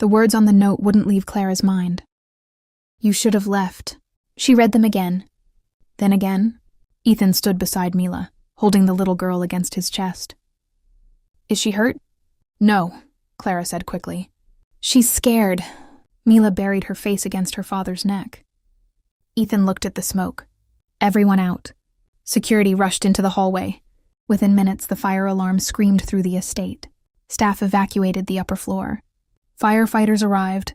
The words on the note wouldn't leave Clara's mind. "You should have left." She read them again. Then again. Ethan stood beside Mila, holding the little girl against his chest. "Is she hurt?" "No," Clara said quickly. "She's scared." Mila buried her face against her father's neck. Ethan looked at the smoke. Everyone out. Security rushed into the hallway. Within minutes, the fire alarm screamed through the estate. Staff evacuated the upper floor. Firefighters arrived.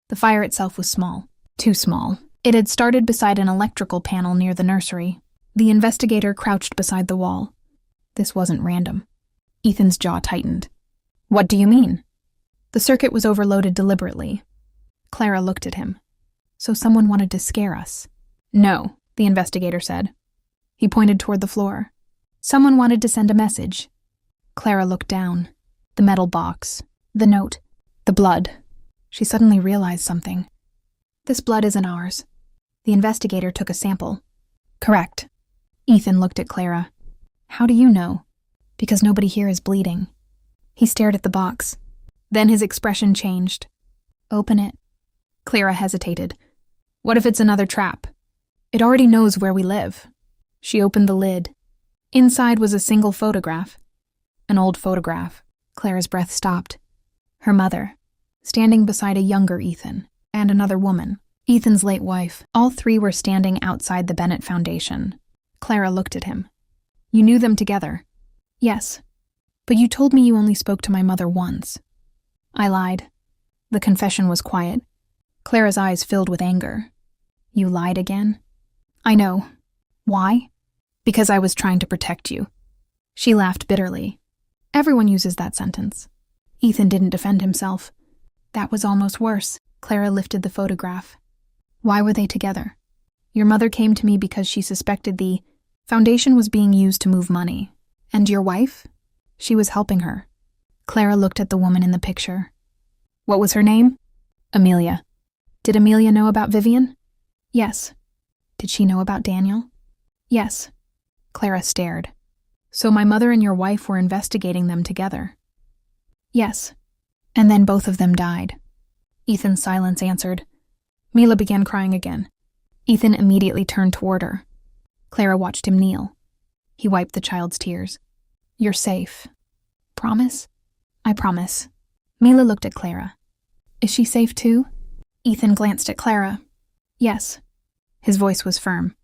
The fire itself was small. Too small. It had started beside an electrical panel near the nursery. The investigator crouched beside the wall. This wasn't random. Ethan's jaw tightened. "What do you mean?" "The circuit was overloaded deliberately." Clara looked at him. "So someone wanted to scare us." "No," the investigator said. He pointed toward the floor. "Someone wanted to send a message." Clara looked down. The metal box. The note. The blood. She suddenly realized something. "This blood isn't ours." The investigator took a sample. "Correct." Ethan looked at Clara. "How do you know?" "Because nobody here is bleeding." He stared at the box. Then his expression changed. "Open it." Clara hesitated. "What if it's another trap?" "It already knows where we live." She opened the lid. Inside was a single photograph. An old photograph. Clara's breath stopped. Her mother, standing beside a younger Ethan, and another woman, Ethan's late wife. All three were standing outside the Bennett Foundation. Clara looked at him. "You knew them together?" "Yes. But you told me you only spoke to my mother once." "I lied." The confession was quiet. Clara's eyes filled with anger. "You lied again?" "I know." "Why?" "Because I was trying to protect you." She laughed bitterly. Everyone uses that sentence. Ethan didn't defend himself. "That was almost worse." Clara lifted the photograph. "Why were they together?" "Your mother came to me because she suspected the foundation was being used to move money. And your wife?" "She was helping her." Clara looked at the woman in the picture. "What was her name?" "Amelia." "Did Amelia know about Vivian?" "Yes." "Did she know about Daniel?" "Yes." Clara stared. "So my mother and your wife were investigating them together?" "Yes." "And then both of them died." Ethan's silence answered. Mila began crying again. Ethan immediately turned toward her. Clara watched him kneel. He wiped the child's tears. "You're safe." "Promise?" "I promise." Mila looked at Clara. "Is she safe too?" Ethan glanced at Clara. "Yes." His voice was firm.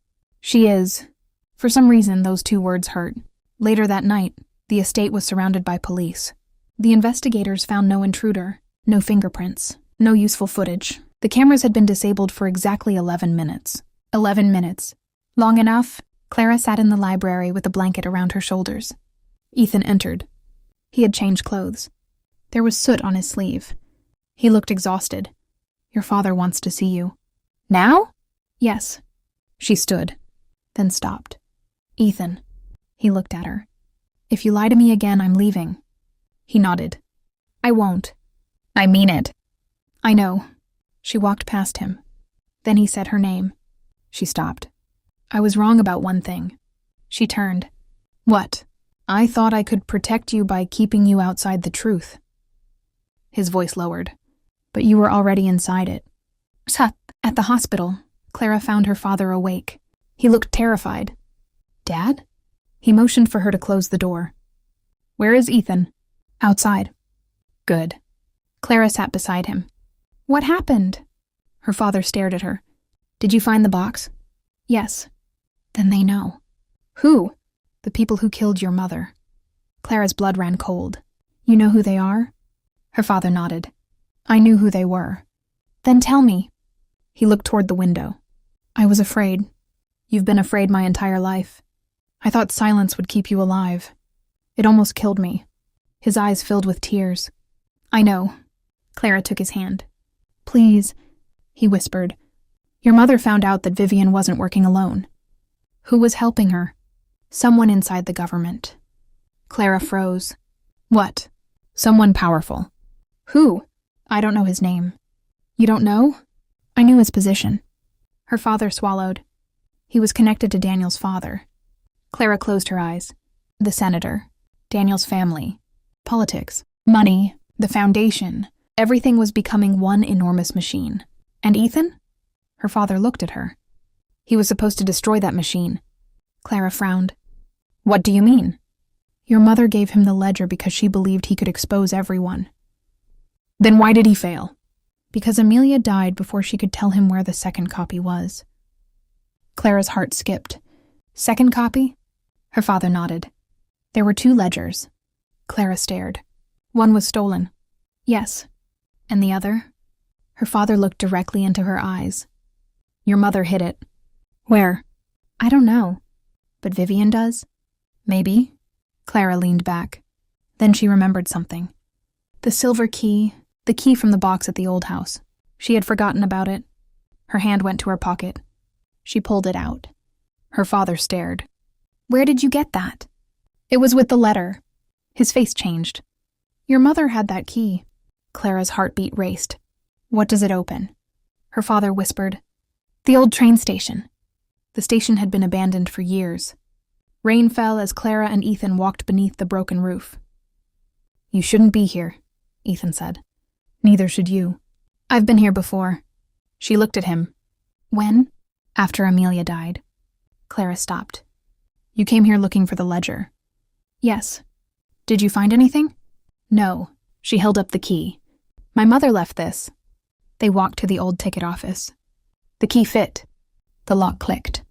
"She is." For some reason, those two words hurt. Later that night, the estate was surrounded by police. The investigators found no intruder, no fingerprints, no useful footage. The cameras had been disabled for exactly 11 minutes. 11 minutes. Long enough? Clara sat in the library with a blanket around her shoulders. Ethan entered. He had changed clothes. There was soot on his sleeve. He looked exhausted. "Your father wants to see you." "Now?" "Yes." She stood, then stopped. "Ethan." He looked at her. "If you lie to me again, I'm leaving." He nodded. "I won't." "I mean it." "I know." She walked past him. Then he said her name. She stopped. "I was wrong about one thing." She turned. "What?" "I thought I could protect you by keeping you outside the truth." His voice lowered. "But you were already inside it." At the hospital, Clara found her father awake. He looked terrified. "Dad?" He motioned for her to close the door. "Where is Ethan?" "Outside." "Good." Clara sat beside him. "What happened?" Her father stared at her. "Did you find the box?" "Yes." "Then they know." "Who?" "The people who killed your mother." Clara's blood ran cold. "You know who they are?" Her father nodded. "I knew who they were." "Then tell me." He looked toward the window. "I was afraid. You've been afraid my entire life. I thought silence would keep you alive. It almost killed me." His eyes filled with tears. "I know." Clara took his hand. "Please," he whispered. "Your mother found out that Vivian wasn't working alone." "Who was helping her?" "Someone inside the government." Clara froze. "What?" "Someone powerful." "Who?" "I don't know his name." "You don't know?" "I knew his position." Her father swallowed. "He was connected to Daniel's father." Clara closed her eyes. The senator. Daniel's family. Politics. Money. The foundation. Everything was becoming one enormous machine. And Ethan? Her father looked at her. He was supposed to destroy that machine. Clara frowned. What do you mean? Your mother gave him the ledger because she believed he could expose everyone. Then why did he fail? Because Amelia died before she could tell him where the second copy was. Clara's heart skipped. Second copy? Her father nodded. There were 2 ledgers. Clara stared. One was stolen. Yes. And the other? Her father looked directly into her eyes. Your mother hid it. Where? I don't know. But Vivian does? Maybe. Clara leaned back. Then she remembered something. The silver key, the key from the box at the old house. She had forgotten about it. Her hand went to her pocket. She pulled it out. Her father stared. Where did you get that? It was with the letter. His face changed. Your mother had that key. Clara's heartbeat raced. What does it open? Her father whispered. The old train station. The station had been abandoned for years. Rain fell as Clara and Ethan walked beneath the broken roof. You shouldn't be here, Ethan said. Neither should you. I've been here before. She looked at him. When? After Amelia died. Clara stopped. You came here looking for the ledger. Yes. Did you find anything? No. She held up the key. My mother left this. They walked to the old ticket office. The key fit. The lock clicked.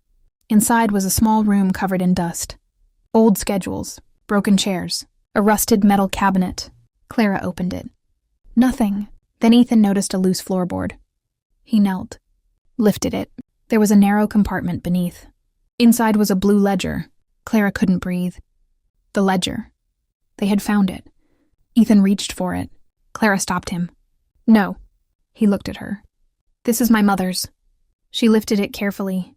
Inside was a small room covered in dust. Old schedules, broken chairs, a rusted metal cabinet. Clara opened it. Nothing. Then Ethan noticed a loose floorboard. He knelt, lifted it. There was a narrow compartment beneath. Inside was a blue ledger. Clara couldn't breathe. The ledger. They had found it. Ethan reached for it. Clara stopped him. No. He looked at her. This is my mother's. She lifted it carefully.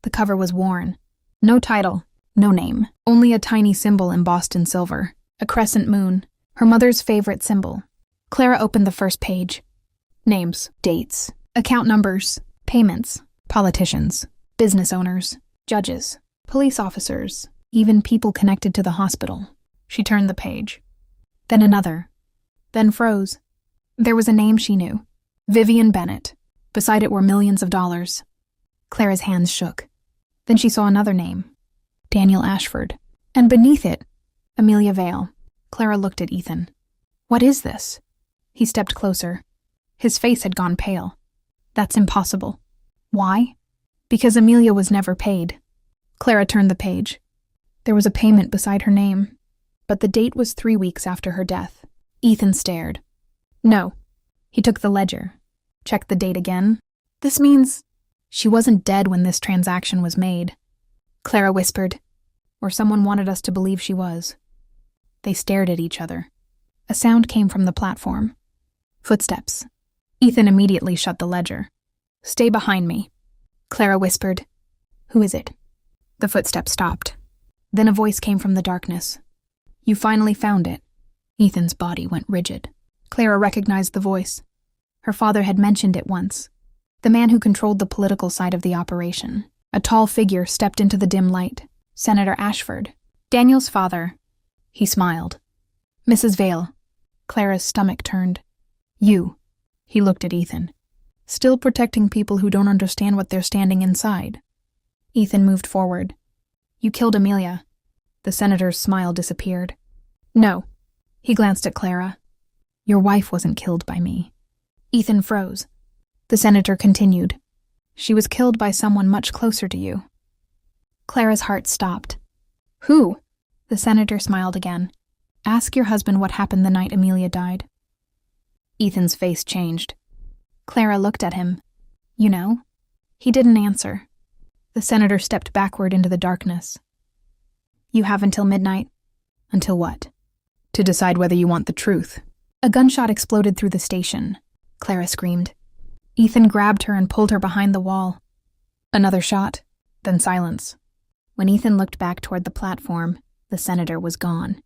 The cover was worn. No title, no name, only a tiny symbol embossed in silver. A crescent moon, her mother's favorite symbol. Clara opened the first page. Names, dates, account numbers, payments, politicians, business owners, judges, police officers, even people connected to the hospital. She turned the page. Then another. Then froze. There was a name she knew. Vivian Bennett. Beside it were millions of dollars. Clara's hands shook. Then she saw another name. Daniel Ashford. And beneath it, Amelia Vale. Clara looked at Ethan. What is this? He stepped closer. His face had gone pale. That's impossible. Why? Because Amelia was never paid. Clara turned the page. There was a payment beside her name, but the date was 3 weeks after her death. Ethan stared. No. He took the ledger. Checked the date again. This means she wasn't dead when this transaction was made. Clara whispered. Or someone wanted us to believe she was. They stared at each other. A sound came from the platform. Footsteps. Ethan immediately shut the ledger. Stay behind me. Clara whispered. Who is it? The footsteps stopped. Then a voice came from the darkness. You finally found it. Ethan's body went rigid. Clara recognized the voice. Her father had mentioned it once. The man who controlled the political side of the operation. A tall figure stepped into the dim light. Senator Ashford. Daniel's father. He smiled. Mrs. Vale. Clara's stomach turned. You. He looked at Ethan. Still protecting people who don't understand what they're standing inside. Ethan moved forward. You killed Amelia. The senator's smile disappeared. No. He glanced at Clara. Your wife wasn't killed by me. Ethan froze. The senator continued. She was killed by someone much closer to you. Clara's heart stopped. Who? The senator smiled again. Ask your husband what happened the night Amelia died. Ethan's face changed. Clara looked at him. You know? He didn't answer. The senator stepped backward into the darkness. You have until midnight. Until what? To decide whether you want the truth. A gunshot exploded through the station. Clara screamed. Ethan grabbed her and pulled her behind the wall. Another shot, then silence. When Ethan looked back toward the platform, the senator was gone.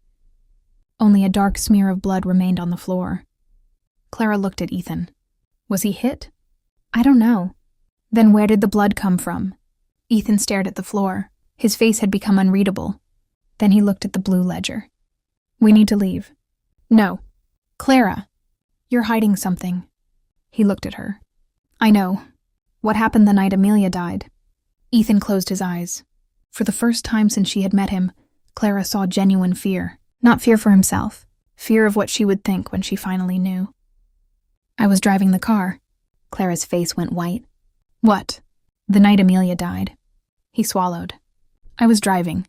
Only a dark smear of blood remained on the floor. Clara looked at Ethan. Was he hit? I don't know. Then where did the blood come from? Ethan stared at the floor. His face had become unreadable. Then he looked at the blue ledger. We need to leave. No. Clara. You're hiding something. He looked at her. I know. What happened the night Amelia died? Ethan closed his eyes. For the first time since she had met him, Clara saw genuine fear. Not fear for himself. Fear of what she would think when she finally knew. I was driving the car. Clara's face went white. What? The night Amelia died. He swallowed. I was driving.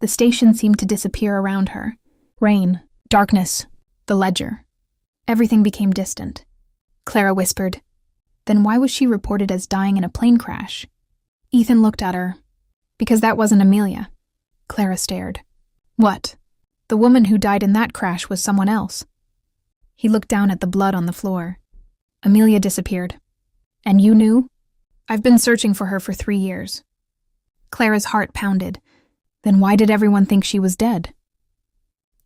The station seemed to disappear around her. Rain, darkness, the ledger. Everything became distant. Clara whispered. Then why was she reported as dying in a plane crash? Ethan looked at her. Because that wasn't Amelia. Clara stared. What? The woman who died in that crash was someone else. He looked down at the blood on the floor. Amelia disappeared. And you knew? I've been searching for her for 3 years. Clara's heart pounded. Then why did everyone think she was dead?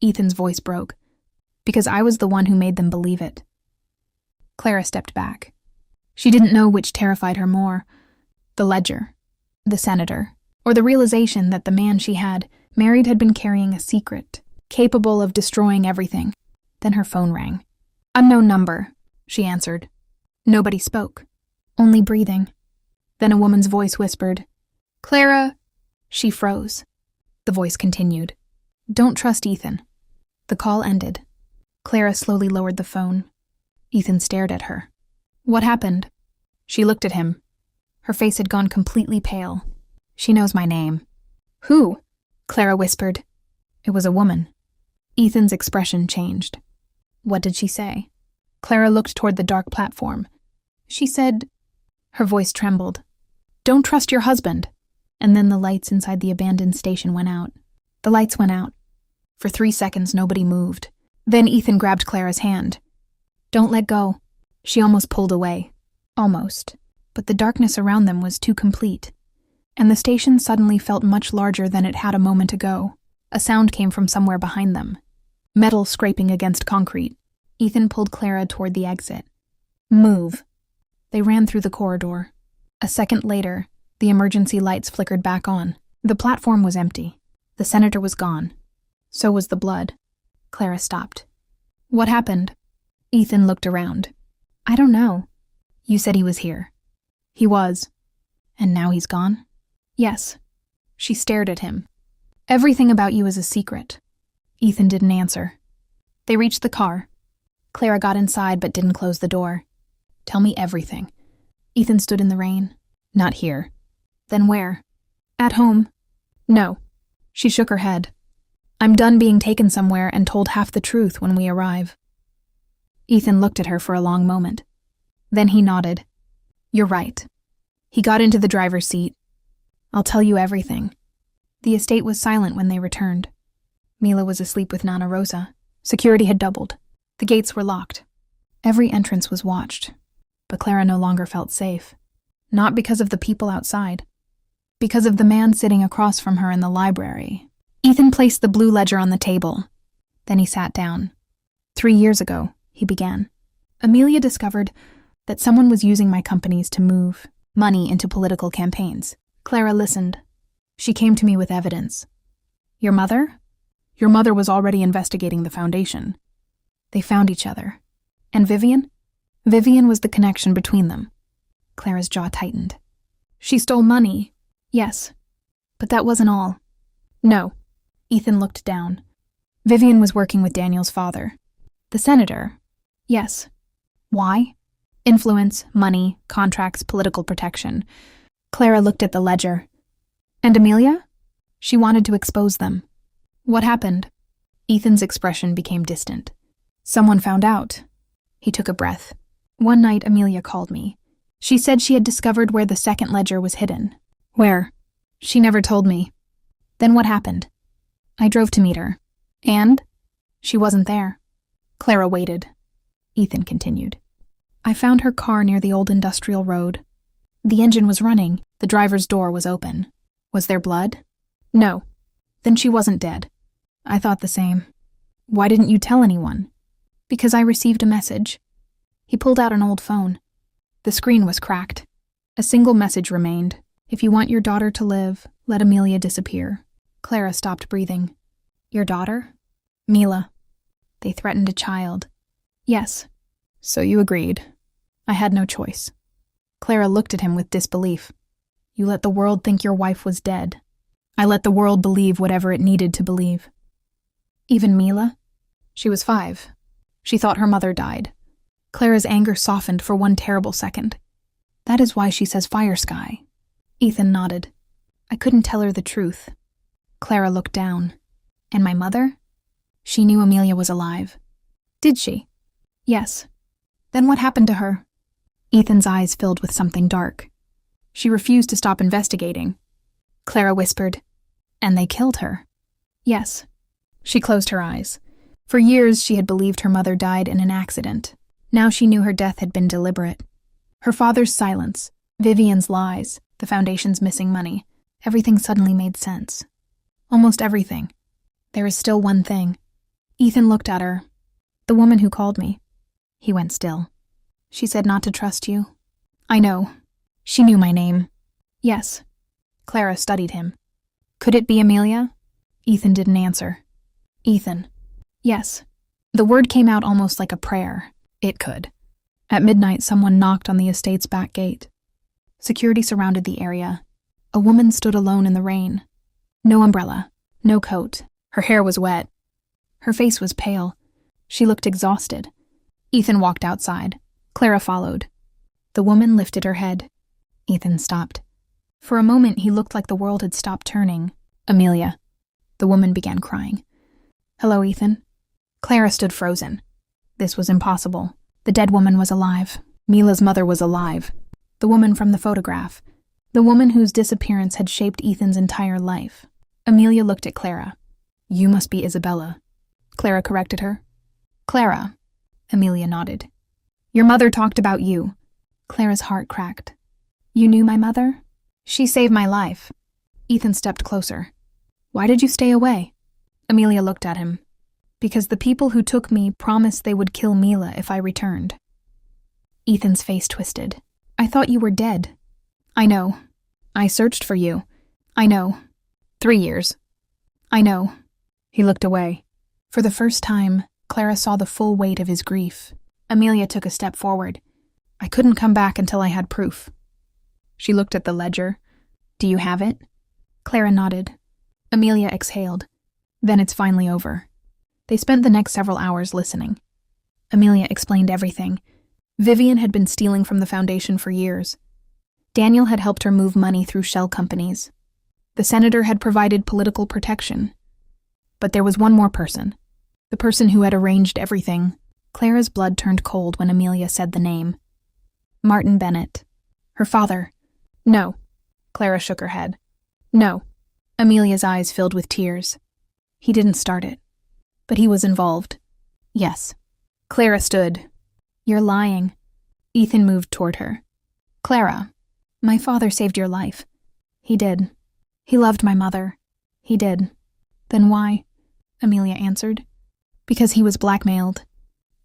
Ethan's voice broke. Because I was the one who made them believe it. Clara stepped back. She didn't know which terrified her more. The ledger, the senator, or the realization that the man she had married had been carrying a secret, capable of destroying everything. Then her phone rang. Unknown number, she answered. Nobody spoke, only breathing. Then a woman's voice whispered, Clara. She froze. The voice continued. Don't trust Ethan. The call ended. Clara slowly lowered the phone. Ethan stared at her. What happened? She looked at him. Her face had gone completely pale. She knows my name. Who? Clara whispered. It was a woman. Ethan's expression changed. What did she say? Clara looked toward the dark platform. She said... Her voice trembled. Don't trust your husband. And then the lights inside the abandoned station went out. The lights went out. For 3 seconds, nobody moved. Then Ethan grabbed Clara's hand. Don't let go. She almost pulled away. Almost. But the darkness around them was too complete. And the station suddenly felt much larger than it had a moment ago. A sound came from somewhere behind them. Metal scraping against concrete. Ethan pulled Clara toward the exit. Move. They ran through the corridor. A second later, the emergency lights flickered back on. The platform was empty. The senator was gone. So was the blood. Clara stopped. What happened? Ethan looked around. I don't know. You said he was here. He was. And now he's gone? Yes. She stared at him. Everything about you is a secret. Ethan didn't answer. They reached the car. Clara got inside but didn't close the door. Tell me everything. Ethan stood in the rain. Not here. Then where? At home. No. She shook her head. I'm done being taken somewhere and told half the truth when we arrive. Ethan looked at her for a long moment. Then he nodded. You're right. He got into the driver's seat. I'll tell you everything. The estate was silent when they returned. Mila was asleep with Nana Rosa. Security had doubled. The gates were locked. Every entrance was watched. But Clara no longer felt safe. Not because of the people outside. Because of the man sitting across from her in the library. Ethan placed the blue ledger on the table. Then he sat down. 3 years ago, he began. Amelia discovered that someone was using my companies to move money into political campaigns. Clara listened. She came to me with evidence. Your mother? Your mother was already investigating the foundation. They found each other. And Vivian? Vivian was the connection between them. Clara's jaw tightened. She stole money. Yes. But that wasn't all. No. Ethan looked down. Vivian was working with Daniel's father. The senator? Yes. Why? Influence, money, contracts, political protection. Clara looked at the ledger. And Amelia? She wanted to expose them. What happened? Ethan's expression became distant. Someone found out. He took a breath. One night, Amelia called me. She said she had discovered where the second ledger was hidden. Where? She never told me. Then what happened? I drove to meet her. And? She wasn't there. Clara waited. Ethan continued. I found her car near the old industrial road. The engine was running. The driver's door was open. Was there blood? No. Then she wasn't dead. I thought the same. Why didn't you tell anyone? Because I received a message. He pulled out an old phone. The screen was cracked. A single message remained. If you want your daughter to live, let Amelia disappear. Clara stopped breathing. Your daughter? Mila. They threatened a child. Yes. So you agreed. I had no choice. Clara looked at him with disbelief. You let the world think your wife was dead. I let the world believe whatever it needed to believe. Even Mila? She was 5. She thought her mother died. Clara's anger softened for one terrible second. That is why she says fire sky. Ethan nodded. I couldn't tell her the truth. Clara looked down. And my mother? She knew Amelia was alive. Did she? Yes. Then what happened to her? Ethan's eyes filled with something dark. She refused to stop investigating. Clara whispered, and they killed her. Yes. She closed her eyes. For years she had believed her mother died in an accident. Now she knew her death had been deliberate. Her father's silence, Vivian's lies, the foundation's missing money, everything suddenly made sense. Almost everything. There is still one thing. Ethan looked at her. The woman who called me. He went still. She said not to trust you. I know. She knew my name. Yes. Clara studied him. Could it be Amelia? Ethan didn't answer. Ethan. Yes. The word came out almost like a prayer. It could. At midnight, someone knocked on the estate's back gate. Security surrounded the area. A woman stood alone in the rain. No umbrella, no coat. Her hair was wet. Her face was pale. She looked exhausted. Ethan walked outside. Clara followed. The woman lifted her head. Ethan stopped. For a moment, he looked like the world had stopped turning. Amelia. The woman began crying. Hello, Ethan. Clara stood frozen. This was impossible. The dead woman was alive. Mila's mother was alive. The woman from the photograph. The woman whose disappearance had shaped Ethan's entire life. Amelia looked at Clara. You must be Isabella. Clara corrected her. Clara. Amelia nodded. Your mother talked about you. Clara's heart cracked. You knew my mother? She saved my life. Ethan stepped closer. Why did you stay away? Amelia looked at him. Because the people who took me promised they would kill Mila if I returned. Ethan's face twisted. I thought you were dead. I know. I searched for you. I know. 3 years. I know. He looked away. For the first time, Clara saw the full weight of his grief. Amelia took a step forward. I couldn't come back until I had proof. She looked at the ledger. Do you have it? Clara nodded. Amelia exhaled. Then it's finally over. They spent the next several hours listening. Amelia explained everything. Vivian had been stealing from the foundation for years. Daniel had helped her move money through shell companies. The senator had provided political protection. But there was one more person. The person who had arranged everything. Clara's blood turned cold when Amelia said the name. Martin Bennett. Her father. No. Clara shook her head. No. Amelia's eyes filled with tears. He didn't start it. But he was involved. Yes. Clara stood. You're lying. Ethan moved toward her. Clara, my father saved your life. He did. He loved my mother. He did. Then why? Amelia answered. Because he was blackmailed.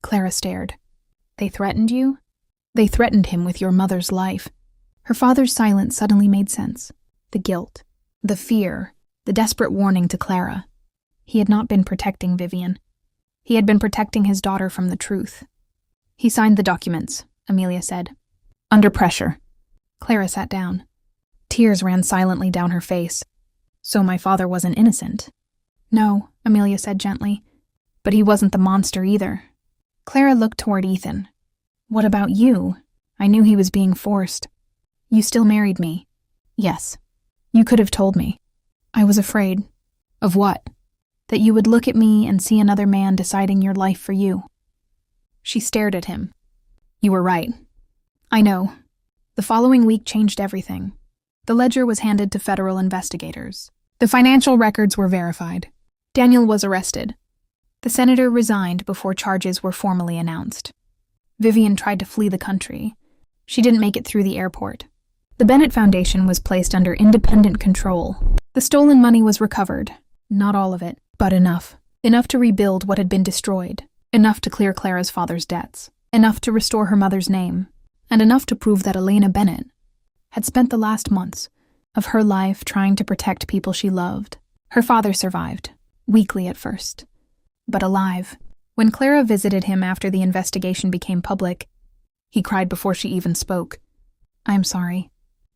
Clara stared. They threatened you? They threatened him with your mother's life. Her father's silence suddenly made sense. The guilt, the fear, the desperate warning to Clara. He had not been protecting Vivian. He had been protecting his daughter from the truth. He signed the documents, Amelia said. Under pressure. Clara sat down. Tears ran silently down her face. So my father wasn't innocent. No, Amelia said gently. But he wasn't the monster either. Clara looked toward Ethan. What about you? I knew he was being forced. You still married me. Yes. You could have told me. I was afraid. Of what? That you would look at me and see another man deciding your life for you. She stared at him. You were right. I know. The following week changed everything. The ledger was handed to federal investigators. The financial records were verified. Daniel was arrested. The senator resigned before charges were formally announced. Vivian tried to flee the country. She didn't make it through the airport. The Bennett Foundation was placed under independent control. The stolen money was recovered. Not all of it, but enough. Enough to rebuild what had been destroyed. Enough to clear Clara's father's debts. Enough to restore her mother's name. And enough to prove that Elena Bennett had spent the last months of her life trying to protect people she loved. Her father survived, weakly at first, but alive. When Clara visited him after the investigation became public, he cried before she even spoke. "I'm sorry."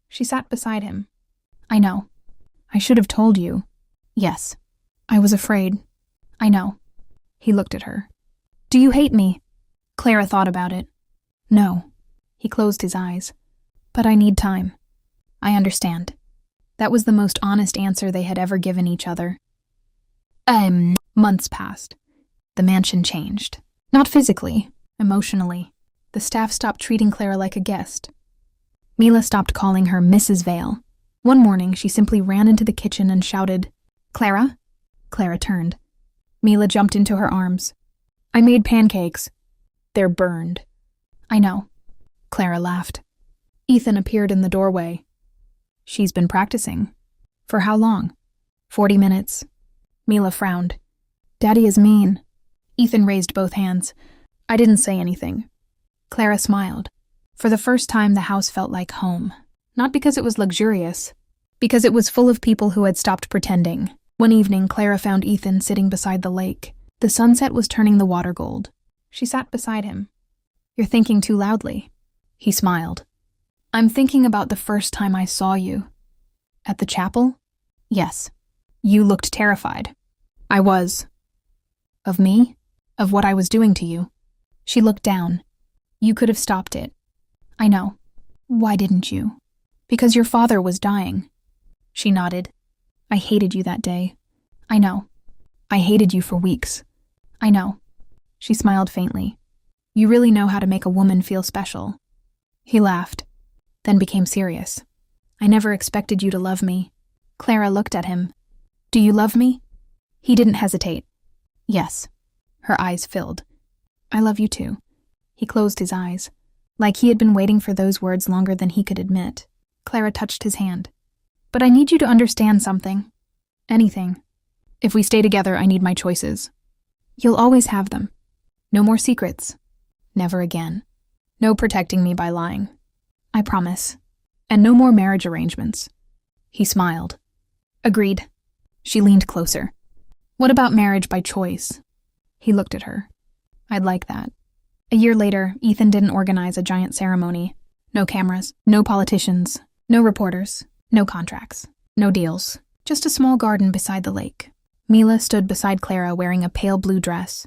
She sat beside him. "I know. I should have told you." "Yes. I was afraid." "I know." He looked at her. "Do you hate me?" Clara thought about it. "No." He closed his eyes. "But I need time." "I understand." That was the most honest answer they had ever given each other. Months passed. The mansion changed. Not physically, emotionally. The staff stopped treating Clara like a guest. Mila stopped calling her Mrs. Vale. One morning, she simply ran into the kitchen and shouted, "Clara?" Clara turned. Mila jumped into her arms. "I made pancakes. They're burned." "I know." Clara laughed. Ethan appeared in the doorway. "She's been practicing." "For how long?" 40 minutes. Mila frowned. "Daddy is mean." Ethan raised both hands. "I didn't say anything." Clara smiled. For the first time, the house felt like home. Not because it was luxurious, because it was full of people who had stopped pretending. One evening, Clara found Ethan sitting beside the lake. The sunset was turning the water gold. She sat beside him. "You're thinking too loudly." He smiled. "I'm thinking about the first time I saw you." "At the chapel?" "Yes." "You looked terrified." "I was." "Of me? Of what I was doing to you?" She looked down. "You could have stopped it." "I know." "Why didn't you?" "Because your father was dying." She nodded. "I hated you that day." "I know." "I hated you for weeks." "I know." She smiled faintly. "You really know how to make a woman feel special." He laughed, then became serious. "I never expected you to love me." Clara looked at him. "Do you love me?" He didn't hesitate. "Yes." Her eyes filled. "I love you too." He closed his eyes, like he had been waiting for those words longer than he could admit. Clara touched his hand. "But I need you to understand something." "Anything." "If we stay together, I need my choices." "You'll always have them." "No more secrets." "Never again." "No protecting me by lying." "I promise." "And no more marriage arrangements." He smiled. "Agreed." She leaned closer. "What about marriage by choice?" He looked at her. "I'd like that." A year later, Ethan didn't organize a giant ceremony. No cameras, no politicians, no reporters, no contracts, no deals. Just a small garden beside the lake. Mila stood beside Clara wearing a pale blue dress.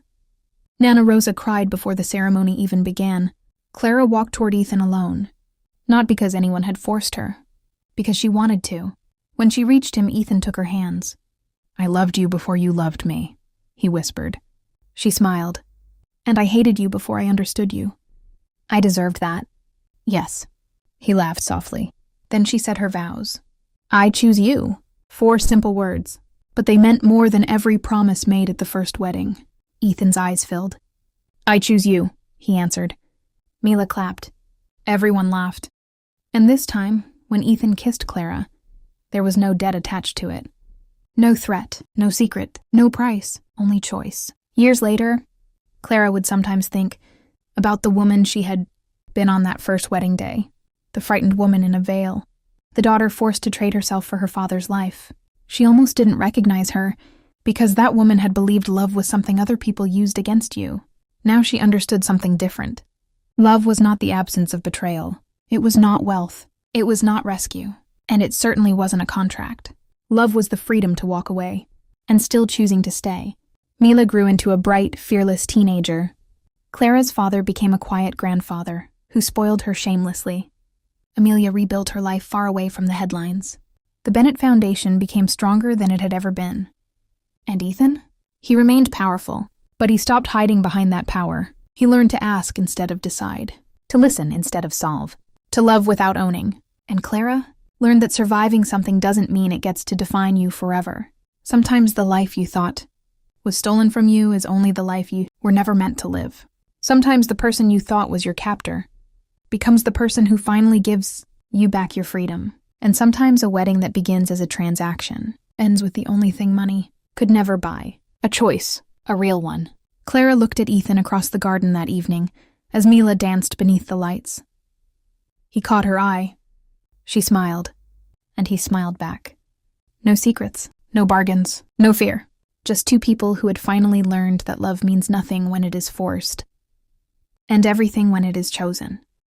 Nana Rosa cried before the ceremony even began. Clara walked toward Ethan alone. Not because anyone had forced her. Because she wanted to. When she reached him, Ethan took her hands. "I loved you before you loved me," he whispered. She smiled. "And I hated you before I understood you." "I deserved that." "Yes." He laughed softly. Then she said her vows. "I choose you." 4 simple words, but they meant more than every promise made at the first wedding. Ethan's eyes filled. "I choose you," he answered. Mila clapped. Everyone laughed. And this time, when Ethan kissed Clara, there was no debt attached to it. No threat, no secret, no price, only choice. Years later, Clara would sometimes think about the woman she had been on that first wedding day, the frightened woman in a veil, the daughter forced to trade herself for her father's life. She almost didn't recognize her, because that woman had believed love was something other people used against you. Now she understood something different. Love was not the absence of betrayal. It was not wealth. It was not rescue. And it certainly wasn't a contract. Love was the freedom to walk away, and still choosing to stay. Mila grew into a bright, fearless teenager. Clara's father became a quiet grandfather, who spoiled her shamelessly. Amelia rebuilt her life far away from the headlines. The Bennett Foundation became stronger than it had ever been. And Ethan? He remained powerful, but he stopped hiding behind that power. He learned to ask instead of decide, to listen instead of solve, to love without owning. And Clara learned that surviving something doesn't mean it gets to define you forever. Sometimes the life you thought was stolen from you is only the life you were never meant to live. Sometimes the person you thought was your captor becomes the person who finally gives you back your freedom. And sometimes a wedding that begins as a transaction ends with the only thing money could never buy. A choice, a real one. Clara looked at Ethan across the garden that evening as Mila danced beneath the lights. He caught her eye. She smiled, and he smiled back. No secrets, no bargains, no fear. just two people who had finally learned that love means nothing when it is forced, and everything when it is chosen.